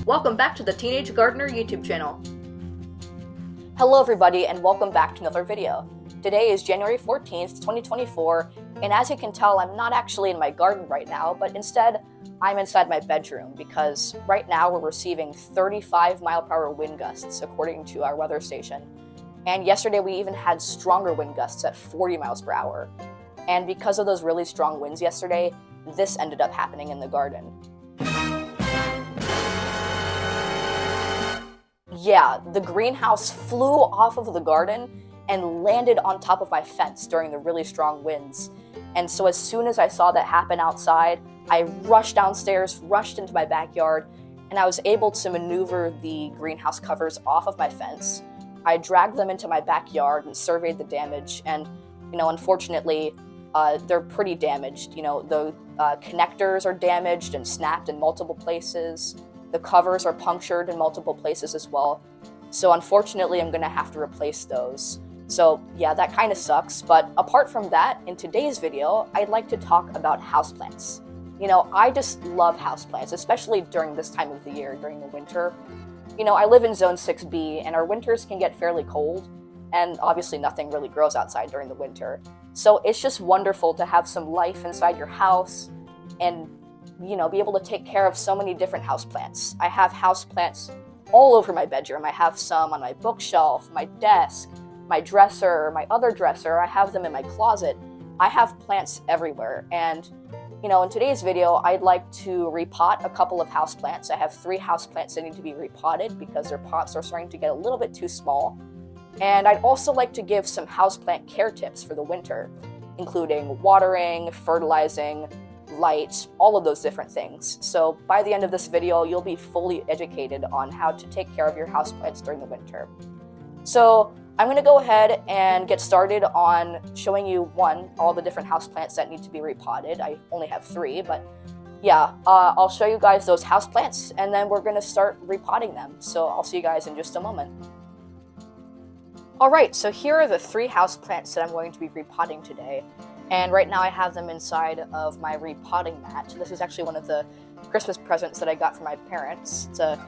Welcome back to the Teenage Gardener YouTube channel. Hello everybody and welcome back to another video. Today is January 14th, 2024, and as you can tell, I'm not actually in my garden right now, but instead, I'm inside my bedroom because right now we're receiving 35-mile-per-hour wind gusts according to our weather station. And yesterday we even had stronger wind gusts at 40 miles per hour. And because of those really strong winds yesterday, this ended up happening in the garden. Yeah, the greenhouse flew off of the garden and landed on top of my fence during the really strong winds. And so as soon as I saw that happen outside, I rushed downstairs, rushed into my backyard, and I was able to maneuver the greenhouse covers off of my fence. I dragged them into my backyard and surveyed the damage, and, unfortunately, they're pretty damaged. The connectors are damaged and snapped in multiple places. The covers are punctured in multiple places as well. So unfortunately, I'm gonna have to replace those. So yeah, that kind of sucks. But apart from that, in today's video, I'd like to talk about houseplants. I just love houseplants, especially during this time of the year, during the winter. I live in Zone 6B, and our winters can get fairly cold, and obviously nothing really grows outside during the winter. So it's just wonderful to have some life inside your house and be able to take care of so many different houseplants. I have houseplants all over my bedroom. I have some on my bookshelf, my desk, my dresser, my other dresser. I have them in my closet. I have plants everywhere. And, in today's video, I'd like to repot a couple of houseplants. I have 3 houseplants that need to be repotted because their pots are starting to get a little bit too small. And I'd also like to give some houseplant care tips for the winter, including watering, fertilizing, light, all of those different things. So by the end of this video, you'll be fully educated on how to take care of your houseplants during the winter. So I'm going to go ahead and get started on showing you, all the different houseplants that need to be repotted. I only have 3, but yeah, I'll show you guys those houseplants, and then we're going to start repotting them. So I'll see you guys in just a moment. Alright, so here are the 3 houseplants that I'm going to be repotting today. And right now I have them inside of my repotting mat. This is actually one of the Christmas presents that I got from my parents. It's a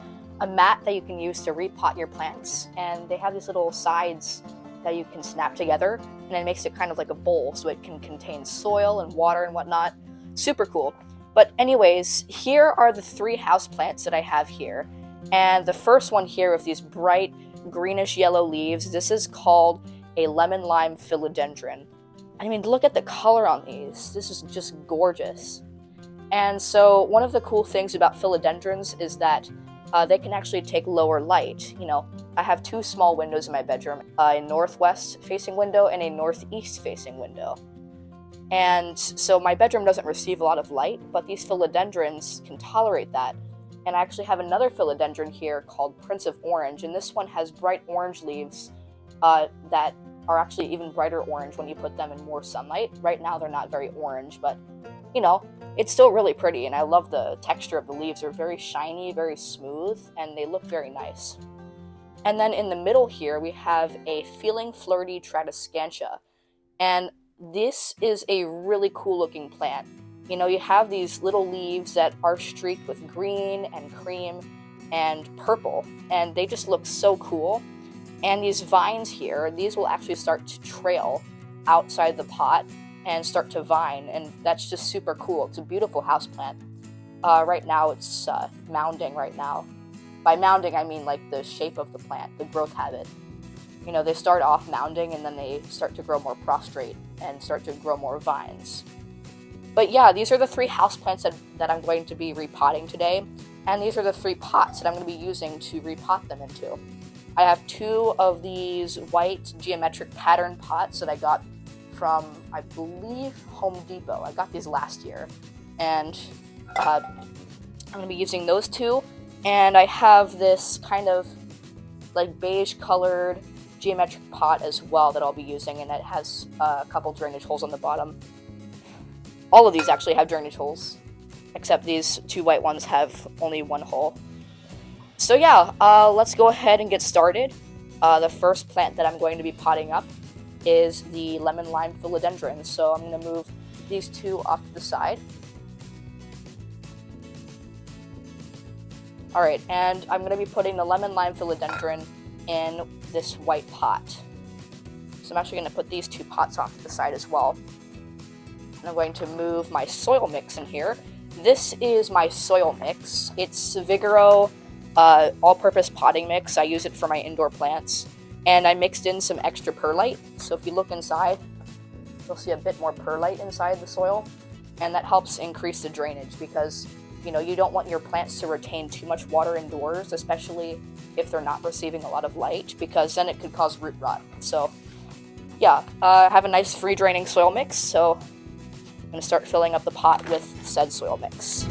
mat that you can use to repot your plants. And they have these little sides that you can snap together. And it makes it kind of like a bowl, so it can contain soil and water and whatnot. Super cool. But anyways, here are the 3 houseplants that I have here. And the first one here with these bright greenish yellow leaves, this is called a lemon lime philodendron. I mean, look at the color on these. This is just gorgeous. And so one of the cool things about philodendrons is that they can actually take lower light. I have 2 small windows in my bedroom, a northwest facing window and a northeast facing window. And so my bedroom doesn't receive a lot of light, but these philodendrons can tolerate that. And I actually have another philodendron here called Prince of Orange, and this one has bright orange leaves that are actually even brighter orange when you put them in more sunlight. Right now they're not very orange, but it's still really pretty, and I love the texture of the leaves. They're very shiny, very smooth, and they look very nice. And then in the middle here we have a Feeling Flirty Tradescantia, and this is a really cool looking plant. You have these little leaves that are streaked with green and cream and purple, and they just look so cool. And these vines here, these will actually start to trail outside the pot and start to vine, and that's just super cool. It's a beautiful houseplant. Right now it's mounding right now. By mounding, I mean like the shape of the plant, the growth habit. They start off mounding and then they start to grow more prostrate and start to grow more vines. But yeah, these are the 3 houseplants that I'm going to be repotting today, and these are the 3 pots that I'm going to be using to repot them into. I have 2 of these white geometric pattern pots that I got from, I believe, Home Depot. I got these last year, and I'm going to be using those 2. And I have this kind of like beige colored geometric pot as well that I'll be using, and it has a couple drainage holes on the bottom. All of these actually have drainage holes, except these 2 white ones have only 1 hole. So yeah, let's go ahead and get started. The first plant that I'm going to be potting up is the lemon lime philodendron. So I'm going to move these 2 off to the side. Alright, and I'm going to be putting the lemon lime philodendron in this white pot. So I'm actually going to put these 2 pots off to the side as well. And I'm going to move my soil mix in here. This is my soil mix. It's Vigoro all-purpose potting mix. I use it for my indoor plants. And I mixed in some extra perlite. So if you look inside, you'll see a bit more perlite inside the soil. And that helps increase the drainage because, you know, you don't want your plants to retain too much water indoors, especially if they're not receiving a lot of light, because then it could cause root rot. So yeah, I have a nice free draining soil mix. So I'm going to start filling up the pot with said soil mix.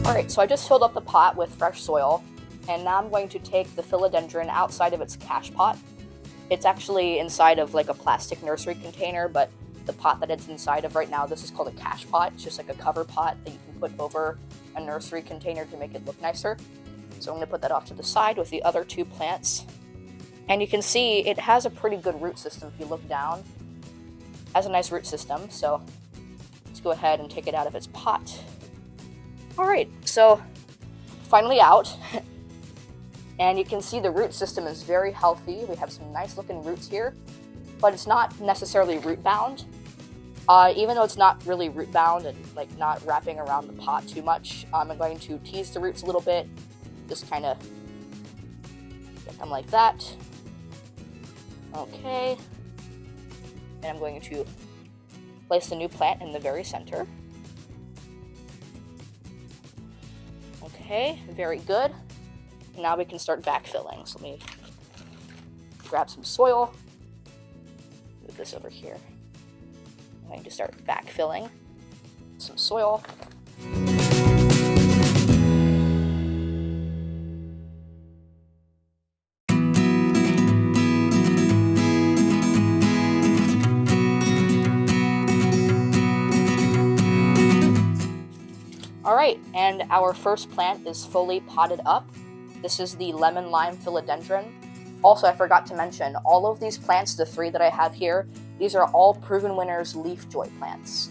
Alright, so I just filled up the pot with fresh soil, and now I'm going to take the philodendron outside of its cache pot. It's actually inside of like a plastic nursery container, but the pot that it's inside of right now, this is called a cache pot. It's just like a cover pot that you can put over a nursery container to make it look nicer. So I'm going to put that off to the side with the other 2 plants. And you can see it has a pretty good root system if you look down. It has a nice root system, so let's go ahead and take it out of its pot. Alright, so finally out. And you can see the root system is very healthy. We have some nice looking roots here, but it's not necessarily root bound. Even though it's not really root bound and like not wrapping around the pot too much, I'm going to tease the roots a little bit. Just kind of get them like that. Okay. And I'm going to place the new plant in the very center. Okay, very good. Now we can start backfilling. So let me grab some soil. Move this over here. I'm going to start backfilling some soil. Alright, and our first plant is fully potted up. This is the lemon lime philodendron. Also, I forgot to mention, all of these plants, the 3 that I have here, these are all Proven Winners Leaf Joy plants.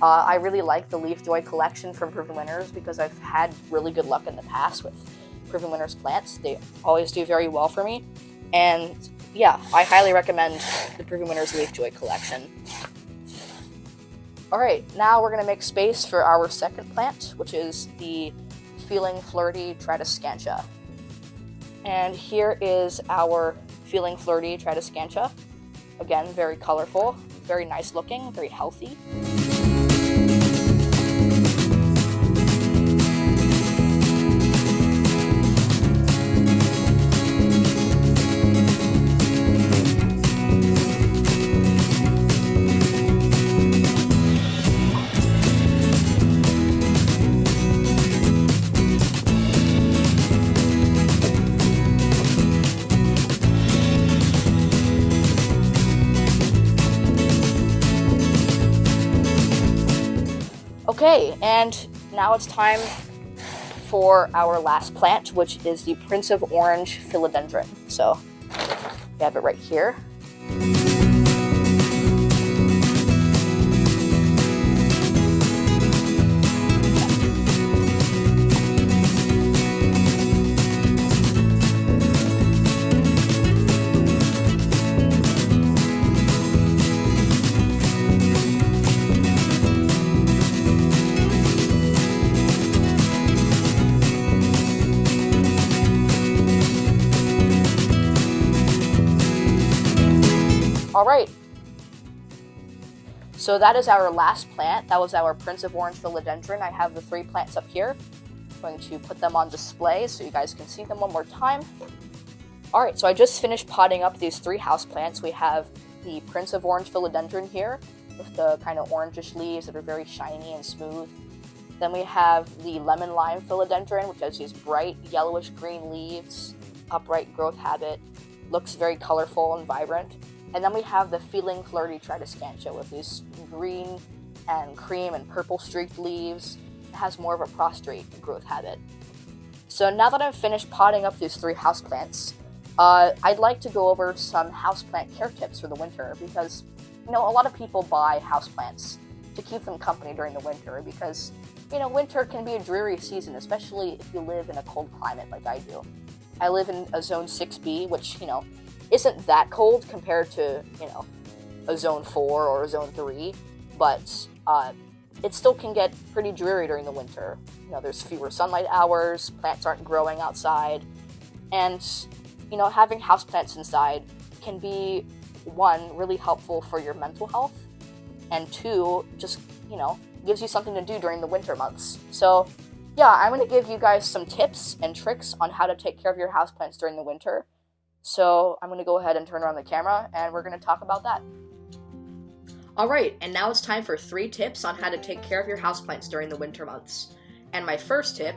I really like the Leaf Joy collection from Proven Winners because I've had really good luck in the past with Proven Winners plants. They always do very well for me. And yeah, I highly recommend the Proven Winners Leaf Joy collection. Alright, now we're going to make space for our second plant, which is the Feeling Flirty Tradescantia. And here is our Feeling Flirty Tradescantia. Again, very colorful, very nice looking, very healthy. Okay, and now it's time for our last plant, which is the Prince of Orange philodendron. So we have it right here. All right, so that is our last plant. That was our Prince of Orange philodendron. I have the 3 plants up here. I'm going to put them on display so you guys can see them one more time. All right, so I just finished potting up these 3 houseplants. We have the Prince of Orange philodendron here with the kind of orangish leaves that are very shiny and smooth. Then we have the lemon lime philodendron, which has these bright yellowish green leaves, upright growth habit, looks very colorful and vibrant. And then we have the Feeling Flirty Tradescantia with these green and cream and purple streaked leaves. It has more of a prostrate growth habit. So now that I've finished potting up these 3 houseplants, I'd like to go over some houseplant care tips for the winter because a lot of people buy houseplants to keep them company during the winter because, winter can be a dreary season, especially if you live in a cold climate like I do. I live in a zone 6B, which, isn't that cold compared to, a zone 4 or a zone 3, but it still can get pretty dreary during the winter. There's fewer sunlight hours, plants aren't growing outside, and, having houseplants inside can be, one, really helpful for your mental health, and two, just, gives you something to do during the winter months. So, yeah, I'm going to give you guys some tips and tricks on how to take care of your houseplants during the winter. So, I'm going to go ahead and turn around the camera, and we're going to talk about that. Alright, and now it's time for 3 tips on how to take care of your houseplants during the winter months. And my first tip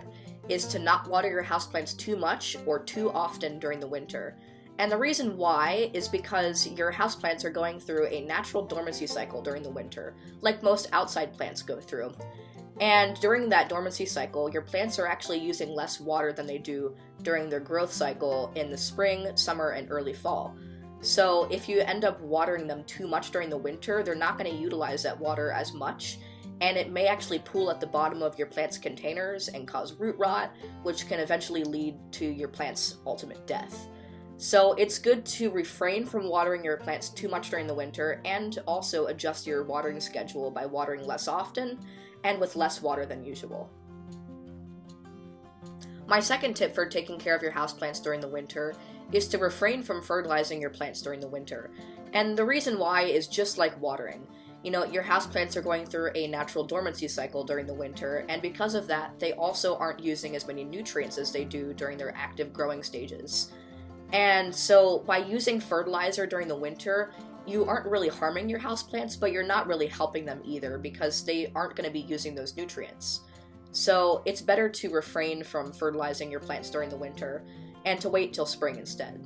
is to not water your houseplants too much or too often during the winter. And the reason why is because your houseplants are going through a natural dormancy cycle during the winter, like most outside plants go through. And during that dormancy cycle, your plants are actually using less water than they do during their growth cycle in the spring, summer, and early fall. So if you end up watering them too much during the winter, they're not going to utilize that water as much, and it may actually pool at the bottom of your plant's containers and cause root rot, which can eventually lead to your plant's ultimate death. So it's good to refrain from watering your plants too much during the winter, and also adjust your watering schedule by watering less often and with less water than usual. My second tip for taking care of your houseplants during the winter is to refrain from fertilizing your plants during the winter. And the reason why is just like watering. Your houseplants are going through a natural dormancy cycle during the winter, and because of that, they also aren't using as many nutrients as they do during their active growing stages. And so by using fertilizer during the winter, you aren't really harming your houseplants, but you're not really helping them either because they aren't going to be using those nutrients. So it's better to refrain from fertilizing your plants during the winter and to wait till spring instead.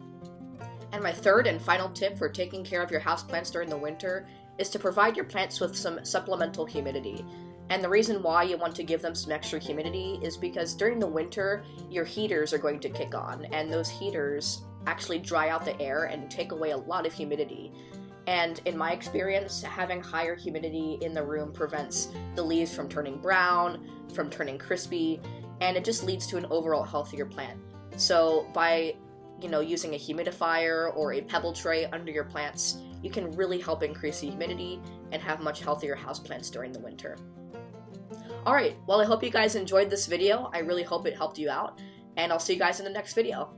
And my third and final tip for taking care of your houseplants during the winter is to provide your plants with some supplemental humidity. And the reason why you want to give them some extra humidity is because during the winter, your heaters are going to kick on, and those heaters actually dry out the air and take away a lot of humidity. And in my experience, having higher humidity in the room prevents the leaves from turning brown, from turning crispy, and it just leads to an overall healthier plant. So by, using a humidifier or a pebble tray under your plants, you can really help increase the humidity and have much healthier houseplants during the winter. Alright, well I hope you guys enjoyed this video. I really hope it helped you out, and I'll see you guys in the next video.